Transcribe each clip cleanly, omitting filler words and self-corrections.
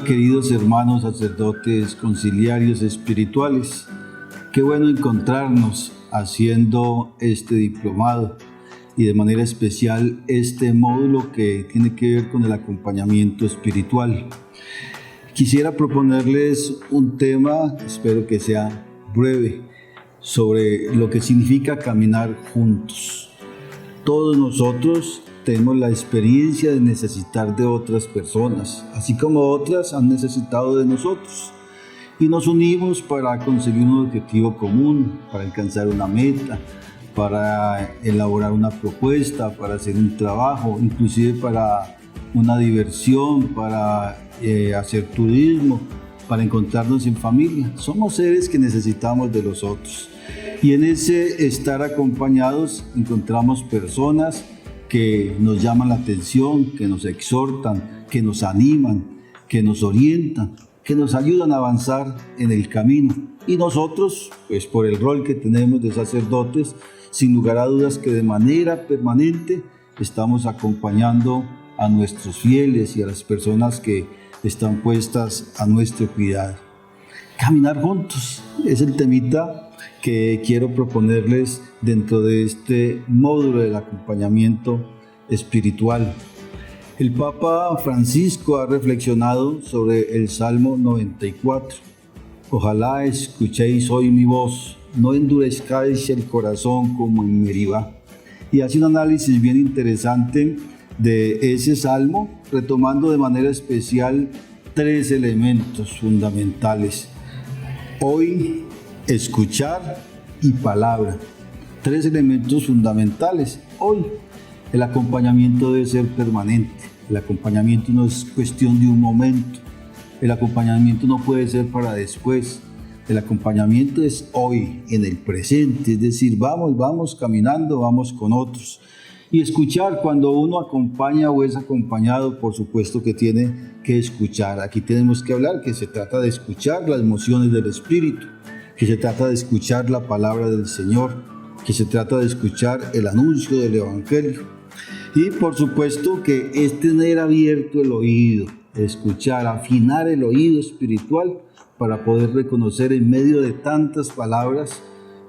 Queridos hermanos sacerdotes conciliarios espirituales, qué bueno encontrarnos haciendo este diplomado y de manera especial este módulo que tiene que ver con el acompañamiento espiritual. Quisiera proponerles un tema, espero que sea breve, sobre lo que significa caminar juntos. Todos nosotros tenemos la experiencia de necesitar de otras personas, así como otras han necesitado de nosotros. Y nos unimos para conseguir un objetivo común, para alcanzar una meta, para elaborar una propuesta, para hacer un trabajo, inclusive para una diversión, para hacer turismo, para encontrarnos en familia. Somos seres que necesitamos de los otros. Y en ese estar acompañados encontramos personas que nos llaman la atención, que nos exhortan, que nos animan, que nos orientan, que nos ayudan a avanzar en el camino. Y nosotros, pues por el rol que tenemos de sacerdotes, sin lugar a dudas que de manera permanente estamos acompañando a nuestros fieles y a las personas que están puestas a nuestro cuidado. Caminar juntos es el temita que quiero proponerles dentro de este módulo del acompañamiento espiritual. El Papa Francisco ha reflexionado sobre el Salmo 94. Ojalá escuchéis hoy mi voz, no endurezcáis el corazón como en Meribá. Y hace un análisis bien interesante de ese salmo, retomando de manera especial 3 elementos fundamentales: hoy, escuchar y palabra. 3 elementos fundamentales. Hoy, el acompañamiento debe ser permanente. El acompañamiento no es cuestión de un momento. El acompañamiento no puede ser para después. El acompañamiento es hoy, en el presente. Es decir, vamos caminando, vamos con otros. Y escuchar, cuando uno acompaña o es acompañado, por supuesto que tiene que escuchar. Aquí tenemos que hablar que se trata de escuchar las emociones del Espíritu, que se trata de escuchar la palabra del Señor, que se trata de escuchar el anuncio del Evangelio. Y por supuesto que es tener abierto el oído, escuchar, afinar el oído espiritual para poder reconocer en medio de tantas palabras,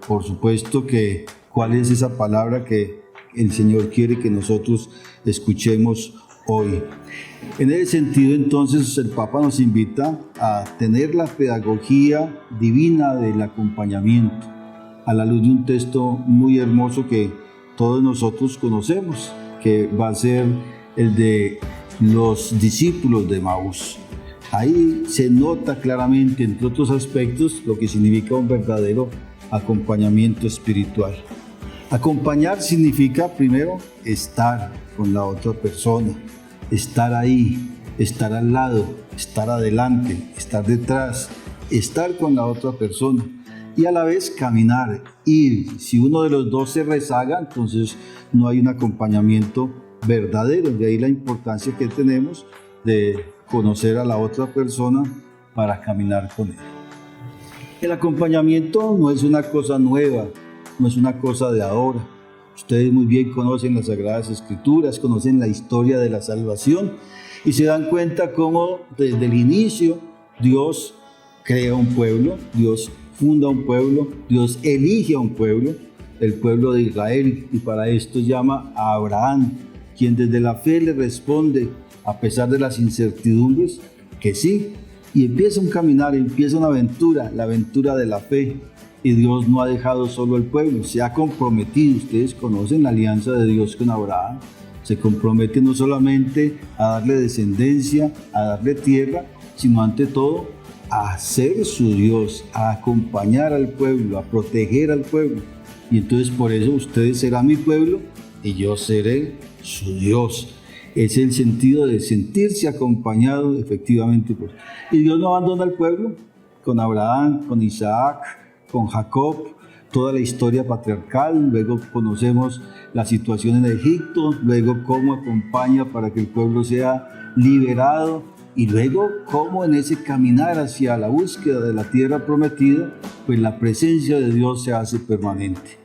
por supuesto que cuál es esa palabra que el Señor quiere que nosotros escuchemos hoy. En ese sentido, entonces, el Papa nos invita a tener la pedagogía divina del acompañamiento, a la luz de un texto muy hermoso que todos nosotros conocemos, que va a ser el de los discípulos de Emaús. Ahí se nota claramente, entre otros aspectos, lo que significa un verdadero acompañamiento espiritual. Acompañar significa, primero, estar con la otra persona, estar ahí, estar al lado, estar adelante, estar detrás, estar con la otra persona y a la vez caminar, ir. Si uno de los dos se rezaga, entonces no hay un acompañamiento verdadero. De ahí la importancia que tenemos de conocer a la otra persona para caminar con él. El acompañamiento no es una cosa nueva, no es una cosa de ahora. Ustedes muy bien conocen las Sagradas Escrituras, conocen la historia de la salvación y se dan cuenta cómo desde el inicio Dios crea un pueblo, Dios funda un pueblo, Dios elige a un pueblo, el pueblo de Israel, y para esto llama a Abraham, quien desde la fe le responde, a pesar de las incertidumbres, que sí, y empieza un caminar, empieza una aventura, la aventura de la fe. Y Dios no ha dejado solo al pueblo, se ha comprometido. Ustedes conocen la alianza de Dios con Abraham. Se compromete no solamente a darle descendencia, a darle tierra, sino ante todo a ser su Dios, a acompañar al pueblo, a proteger al pueblo. Y entonces por eso ustedes serán mi pueblo y yo seré su Dios. Es el sentido de sentirse acompañado efectivamente. Y Dios no abandona al pueblo con Abraham, con Isaac, con Jacob, toda la historia patriarcal. Luego conocemos la situación en Egipto, luego cómo acompaña para que el pueblo sea liberado y luego cómo en ese caminar hacia la búsqueda de la tierra prometida, pues la presencia de Dios se hace permanente.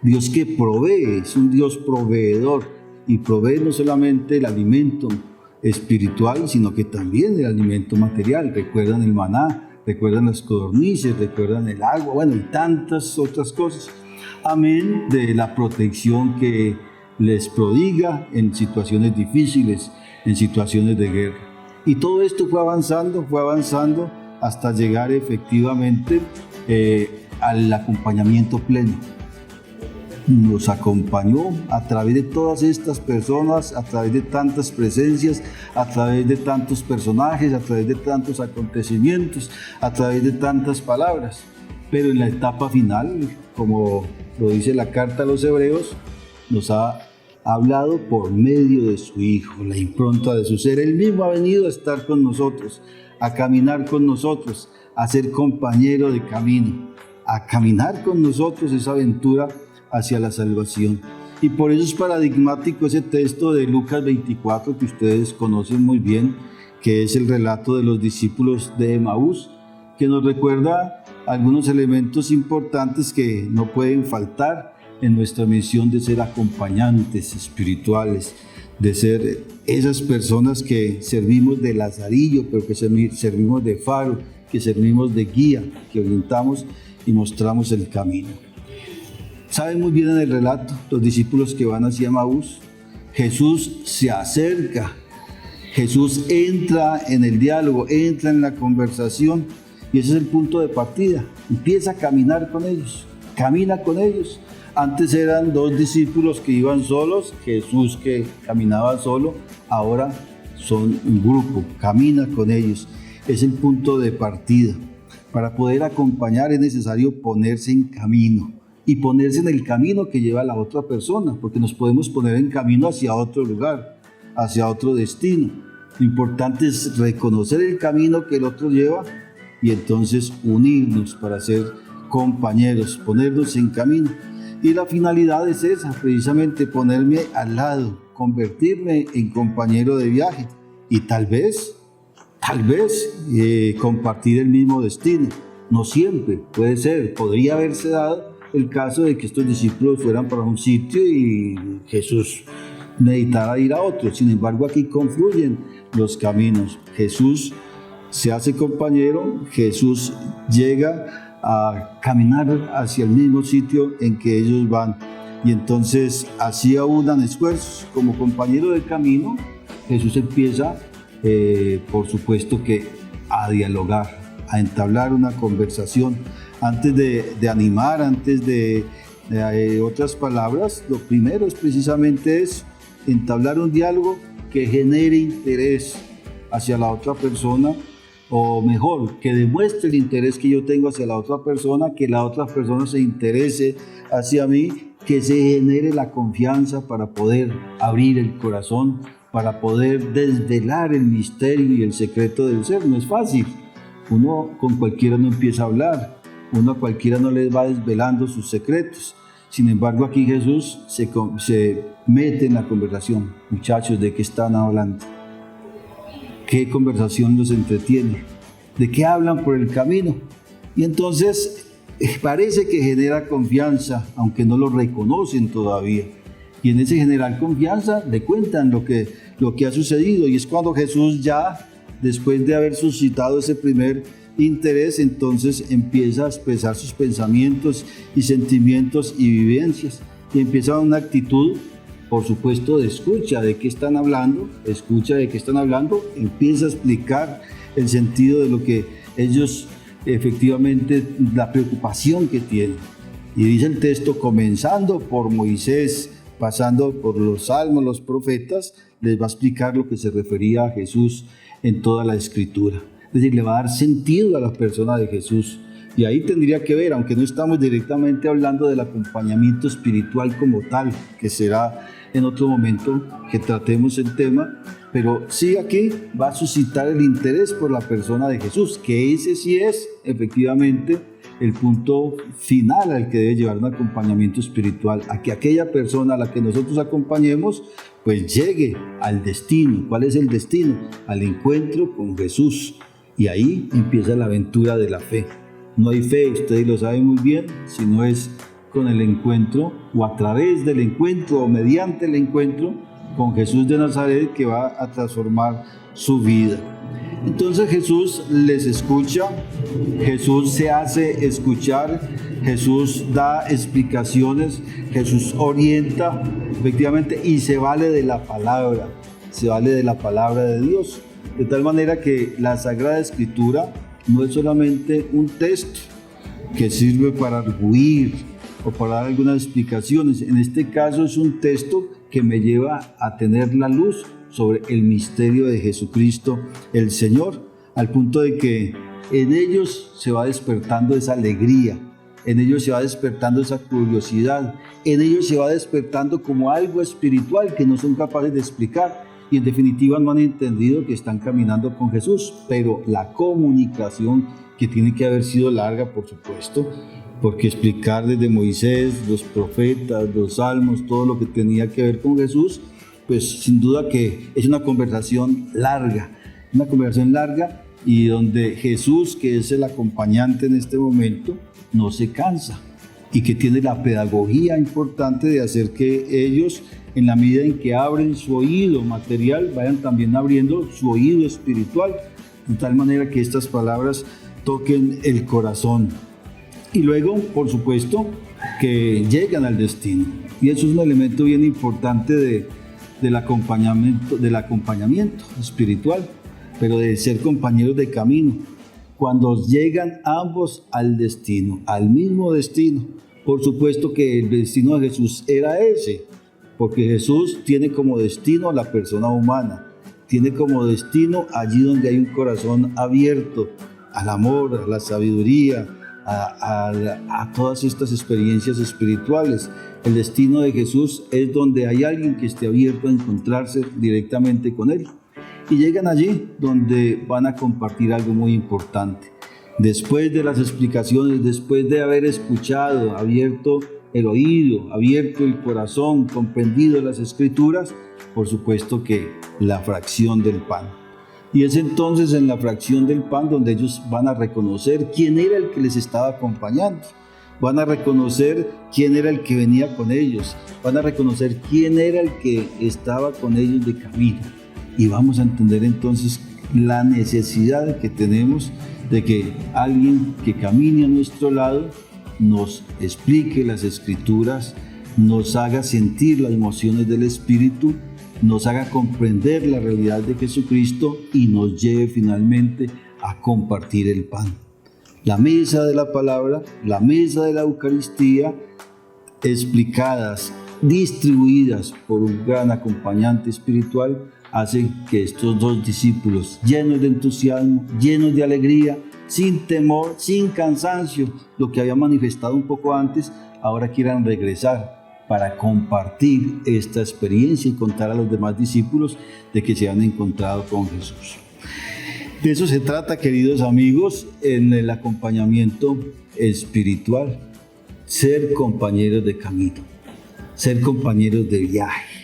Dios que provee, es un Dios proveedor y provee no solamente el alimento espiritual, sino que también el alimento material. Recuerdan el maná, recuerdan las codornices, recuerdan el agua, bueno, y tantas otras cosas. Amén de la protección que les prodiga en situaciones difíciles, en situaciones de guerra. Y todo esto fue avanzando hasta llegar efectivamente al acompañamiento pleno. Nos acompañó a través de todas estas personas, a través de tantas presencias, a través de tantos personajes, a través de tantos acontecimientos, a través de tantas palabras. Pero en la etapa final, como lo dice la carta a los Hebreos, nos ha hablado por medio de su Hijo, la impronta de su ser. Él mismo ha venido a estar con nosotros, a caminar con nosotros, a ser compañero de camino, a caminar con nosotros esa aventura hacia la salvación. Y por eso es paradigmático ese texto de Lucas 24 que ustedes conocen muy bien, que es el relato de los discípulos de Emaús, que nos recuerda algunos elementos importantes que no pueden faltar en nuestra misión de ser acompañantes espirituales, de ser esas personas que servimos de lazarillo, pero que servimos de faro, que servimos de guía, que orientamos y mostramos el camino. Saben muy bien en el relato, los discípulos que van hacia Emaús, Jesús se acerca, Jesús entra en el diálogo, entra en la conversación, y ese es el punto de partida. Empieza a caminar con ellos, camina con ellos. Antes eran dos discípulos que iban solos, Jesús que caminaba solo, ahora son un grupo, camina con ellos. Es el punto de partida. Para poder acompañar es necesario ponerse en camino y ponerse en el camino que lleva a la otra persona, porque nos podemos poner en camino hacia otro lugar, hacia otro destino. Lo importante es reconocer el camino que el otro lleva y entonces unirnos para ser compañeros, ponernos en camino. Y la finalidad es esa, precisamente ponerme al lado, convertirme en compañero de viaje y tal vez compartir el mismo destino. No siempre, puede ser, podría haberse dado el caso de que estos discípulos fueran para un sitio y Jesús necesitara ir a otro. Sin embargo, aquí confluyen los caminos. Jesús se hace compañero, Jesús llega a caminar hacia el mismo sitio en que ellos van. Y entonces así aunan esfuerzos. Como compañero de camino, Jesús empieza, por supuesto que a dialogar, a entablar una conversación. Antes de animar, antes de otras palabras, lo primero es precisamente eso, entablar un diálogo que genere interés hacia la otra persona, o mejor, que demuestre el interés que yo tengo hacia la otra persona, que la otra persona se interese hacia mí, que se genere la confianza para poder abrir el corazón, para poder desvelar el misterio y el secreto del ser. No es fácil. Uno con cualquiera no empieza a hablar, uno a cualquiera no les va desvelando sus secretos. Sin embargo, aquí Jesús se mete en la conversación. Muchachos, ¿de qué están hablando? ¿Qué conversación los entretiene? ¿De qué hablan por el camino? Y entonces parece que genera confianza, aunque no lo reconocen todavía. Y en ese generar confianza le cuentan lo que ha sucedido. Y es cuando Jesús ya, después de haber suscitado ese primer interés, entonces empieza a expresar sus pensamientos y sentimientos y vivencias. Y empieza una actitud, por supuesto, de escucha, de qué están hablando, empieza a explicar el sentido de lo que ellos efectivamente, la preocupación que tienen. Y dice el texto, comenzando por Moisés, pasando por los salmos, los profetas, les va a explicar lo que se refería a Jesús en toda la Escritura. Es decir, le va a dar sentido a la persona de Jesús. Y ahí tendría que ver, aunque no estamos directamente hablando del acompañamiento espiritual como tal, que será en otro momento que tratemos el tema, pero sí aquí va a suscitar el interés por la persona de Jesús, que ese sí es efectivamente el punto final al que debe llevar un acompañamiento espiritual, a que aquella persona a la que nosotros acompañemos pues llegue al destino. ¿Cuál es el destino? Al encuentro con Jesús. Y ahí empieza la aventura de la fe. No hay fe, ustedes lo saben muy bien, si no es con el encuentro o a través del encuentro o mediante el encuentro con Jesús de Nazaret, que va a transformar su vida. Entonces Jesús les escucha, Jesús se hace escuchar, Jesús da explicaciones, Jesús orienta efectivamente y se vale de la palabra, de Dios. De tal manera que la Sagrada Escritura no es solamente un texto que sirve para arguir o para dar algunas explicaciones. En este caso es un texto que me lleva a tener la luz sobre el misterio de Jesucristo el Señor, al punto de que en ellos se va despertando esa alegría, en ellos se va despertando esa curiosidad, en ellos se va despertando como algo espiritual que no son capaces de explicar, y en definitiva no han entendido que están caminando con Jesús, pero la comunicación, que tiene que haber sido larga, por supuesto, porque explicar desde Moisés, los profetas, los salmos, todo lo que tenía que ver con Jesús, pues sin duda que es una conversación larga y donde Jesús, que es el acompañante en este momento, no se cansa y que tiene la pedagogía importante de hacer que ellos, en la medida en que abren su oído material, vayan también abriendo su oído espiritual, de tal manera que estas palabras toquen el corazón. Y luego, por supuesto, que llegan al destino. Y eso es un elemento bien importante del acompañamiento espiritual, pero de ser compañeros de camino. Cuando llegan ambos al destino, al mismo destino, por supuesto que el destino de Jesús era ese, porque Jesús tiene como destino a la persona humana, tiene como destino allí donde hay un corazón abierto al amor, a la sabiduría, a todas estas experiencias espirituales. El destino de Jesús es donde hay alguien que esté abierto a encontrarse directamente con Él. Y llegan allí donde van a compartir algo muy importante. Después de las explicaciones, después de haber escuchado, abierto el oído, abierto el corazón, comprendido las Escrituras, por supuesto que la fracción del pan. Y es entonces en la fracción del pan donde ellos van a reconocer quién era el que les estaba acompañando. Van a reconocer quién era el que venía con ellos. Van a reconocer quién era el que estaba con ellos de camino. Y vamos a entender entonces la necesidad que tenemos de que alguien que camine a nuestro lado nos explique las Escrituras, nos haga sentir las emociones del Espíritu, nos haga comprender la realidad de Jesucristo y nos lleve finalmente a compartir el pan. La mesa de la palabra, la mesa de la Eucaristía, explicadas, distribuidas por un gran acompañante espiritual, hace que estos dos discípulos, llenos de entusiasmo, llenos de alegría, sin temor, sin cansancio, lo que había manifestado un poco antes, ahora quieran regresar para compartir esta experiencia y contar a los demás discípulos de que se han encontrado con Jesús. De eso se trata, queridos amigos, en el acompañamiento espiritual, ser compañeros de camino, ser compañeros de viaje.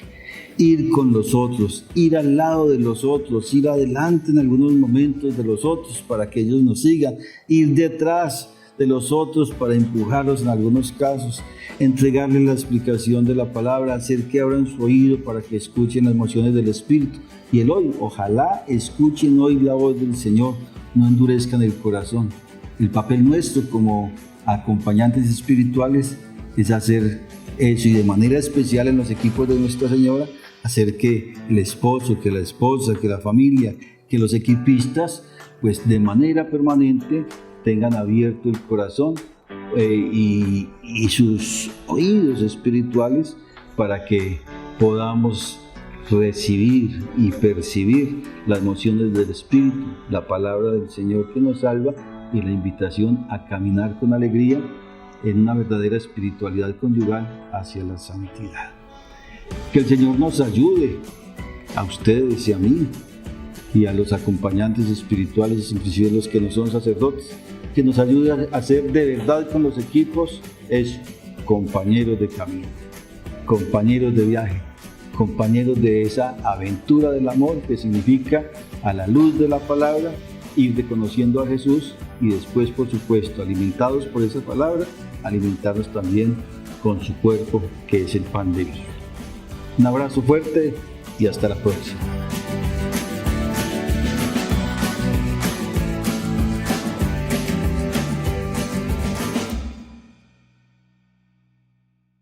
Ir con los otros, ir al lado de los otros, ir adelante en algunos momentos de los otros para que ellos nos sigan, ir detrás de los otros para empujarlos en algunos casos, entregarles la explicación de la palabra, hacer que abran su oído para que escuchen las emociones del Espíritu. Y el hoy, ojalá escuchen hoy la voz del Señor, no endurezcan el corazón. El papel nuestro como acompañantes espirituales es hacer eso, y de manera especial en los equipos de Nuestra Señora, hacer que el esposo, que la esposa, que la familia, que los equipistas, pues de manera permanente tengan abierto el corazón y sus oídos espirituales para que podamos recibir y percibir las emociones del Espíritu, la palabra del Señor que nos salva y la invitación a caminar con alegría en una verdadera espiritualidad conyugal hacia la santidad. Que el Señor nos ayude a ustedes y a mí y a los acompañantes espirituales, inclusive los que no son sacerdotes, que nos ayude a hacer de verdad con los equipos es compañeros de camino, compañeros de viaje, compañeros de esa aventura del amor que significa, a la luz de la palabra, ir reconociendo a Jesús y después, por supuesto, alimentados por esa palabra, alimentarnos también con su cuerpo, que es el pan de vida. Un abrazo fuerte y hasta la próxima.